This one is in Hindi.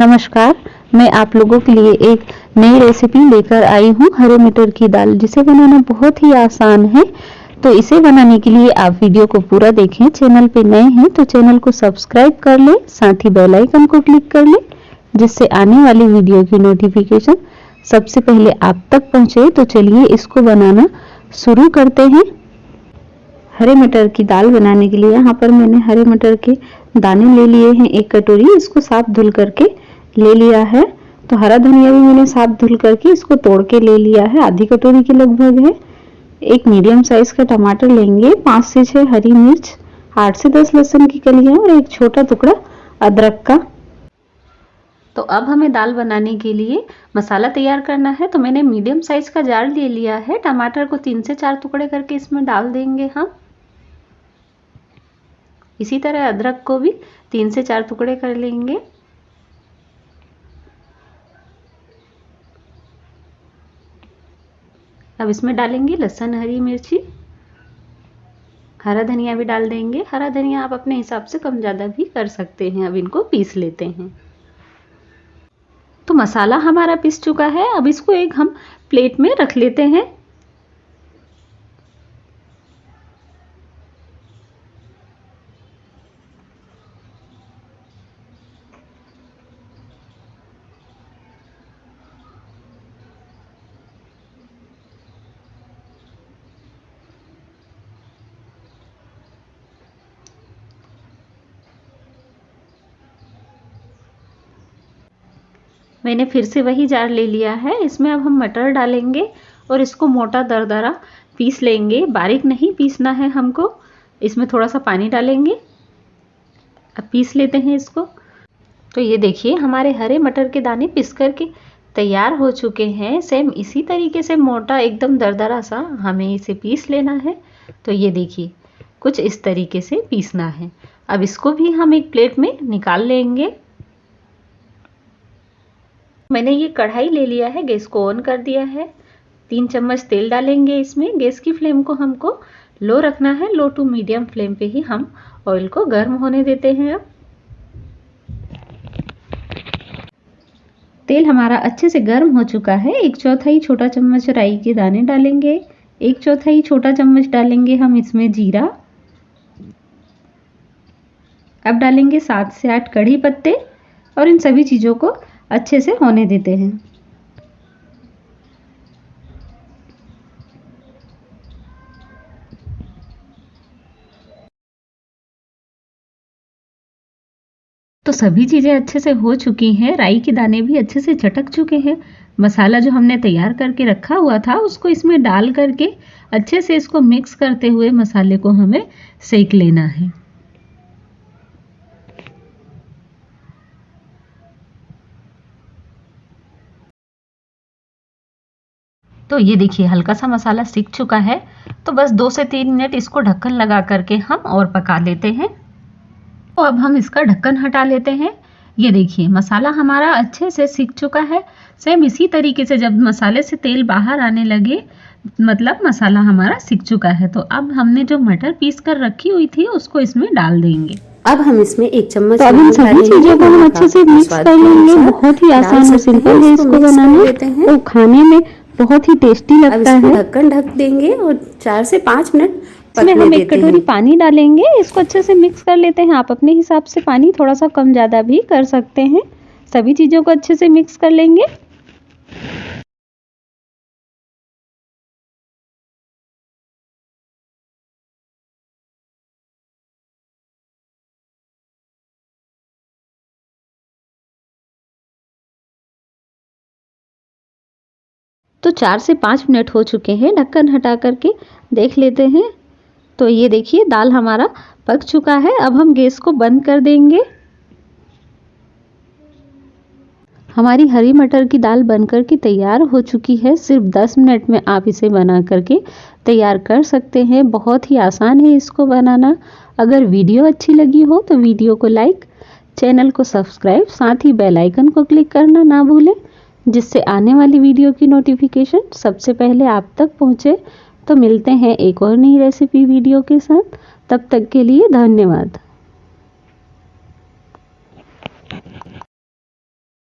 नमस्कार, मैं आप लोगों के लिए एक नई रेसिपी लेकर आई हूँ हरे मटर की दाल, जिसे बनाना बहुत ही आसान है। तो इसे बनाने के लिए आप वीडियो को पूरा देखें। चैनल पे नए हैं तो चैनल को सब्सक्राइब कर लें, साथ ही बेल आइकन को क्लिक कर लें, जिससे आने वाली वीडियो की नोटिफिकेशन सबसे पहले आप तक पहुँचे। तो चलिए इसको बनाना शुरू करते हैं। हरे मटर की दाल बनाने के लिए यहाँ पर मैंने हरे मटर के दाने ले लिए हैं, एक कटोरी। इसको साफ धुल करके ले लिया है। तो हरा धनिया भी मैंने साफ धुल करके इसको तोड़ के ले लिया है, आधी कटोरी के लगभग है। एक मीडियम साइज का टमाटर लेंगे, 5 से 6 हरी मिर्च, 8 से 10 लहसुन की कलियां और एक छोटा टुकड़ा अदरक का। तो अब हमें दाल बनाने के लिए मसाला तैयार करना है। तो मैंने मीडियम साइज का जार ले लिया है। टमाटर को 3 से 4 टुकड़े करके इसमें डाल देंगे हम। इसी तरह अदरक को भी 3 से 4 टुकड़े कर लेंगे। अब इसमें डालेंगे लहसुन, हरी मिर्ची, हरा धनिया भी डाल देंगे। हरा धनिया आप अपने हिसाब से कम ज़्यादा भी कर सकते हैं। अब इनको पीस लेते हैं। तो मसाला हमारा पिस चुका है। अब इसको एक हम प्लेट में रख लेते हैं। मैंने फिर से वही जार ले लिया है। इसमें अब हम मटर डालेंगे और इसको मोटा दरदरा पीस लेंगे। बारीक नहीं पीसना है हमको। इसमें थोड़ा सा पानी डालेंगे। अब पीस लेते हैं इसको। तो ये देखिए हमारे हरे मटर के दाने पीस करके तैयार हो चुके हैं। सेम इसी तरीके से मोटा एकदम दरदरा सा हमें इसे पीस लेना है। तो ये देखिए कुछ इस तरीके से पीसना है। अब इसको भी हम एक प्लेट में निकाल लेंगे। मैंने ये कढ़ाई ले लिया है, गैस को ऑन कर दिया है। 3 चम्मच तेल डालेंगे इसमें। गैस की फ्लेम को हमको लो रखना है। लो टू मीडियम फ्लेम पे ही हम ऑयल को गर्म होने देते हैं। अब तेल हमारा अच्छे से गर्म हो चुका है। 1/4 छोटा चम्मच राई के दाने डालेंगे। 1/4 छोटा चम्मच डालेंगे हम इसमें जीरा। अब डालेंगे 7 से 8 कड़ी पत्ते और इन सभी चीज़ों को अच्छे से होने देते हैं। तो सभी चीज़ें अच्छे से हो चुकी हैं। राई के दाने भी अच्छे से चटक चुके हैं। मसाला जो हमने तैयार करके रखा हुआ था उसको इसमें डाल करके अच्छे से इसको मिक्स करते हुए मसाले को हमें सेक लेना है। तो ये देखिए हल्का सा मसाला सीख चुका है। तो बस 2 से 3 मिनट इसको ढक्कन लगा करके हम और पका लेते हैं। तो अब हम इसका ढक्कन हटा लेते हैं। ये देखिए मसाला हमारा अच्छे से सीख चुका है। सेम इसी तरीके से जब मसाले से तेल बाहर आने लगे मतलब मसाला हमारा सीख चुका है। तो अब हमने जो मटर पीस कर रखी हुई थी उसको इसमें डाल देंगे। अब हम इसमें 1 चम्मच तो अब इन सभी चीजों को हम अच्छे से मिक्स कर लेंगे। बहुत ही आसान और सिंपल है इसको बनाना। तो खाने में बहुत ही टेस्टी लगता है। ढक्कन ढक देंगे और 4 से 5 मिनट इसमें हम 1 कटोरी पानी डालेंगे। इसको अच्छे से मिक्स कर लेते हैं। आप अपने हिसाब से पानी थोड़ा सा कम ज़्यादा भी कर सकते हैं। सभी चीज़ों को अच्छे से मिक्स कर लेंगे। तो 4 से 5 मिनट हो चुके हैं। ढक्कन हटा करके देख लेते हैं। तो ये देखिए दाल हमारा पक चुका है। अब हम गैस को बंद कर देंगे। हमारी हरी मटर की दाल बनकर के तैयार हो चुकी है। सिर्फ 10 मिनट में आप इसे बना करके तैयार कर सकते हैं। बहुत ही आसान है इसको बनाना। अगर वीडियो अच्छी लगी हो तो वीडियो को लाइक, चैनल को सब्सक्राइब, साथ ही बेल आइकन को क्लिक करना ना भूलें, जिससे आने वाली वीडियो की नोटिफिकेशन सबसे पहले आप तक पहुँचे। तो मिलते हैं एक और नई रेसिपी वीडियो के साथ। तब तक के लिए धन्यवाद।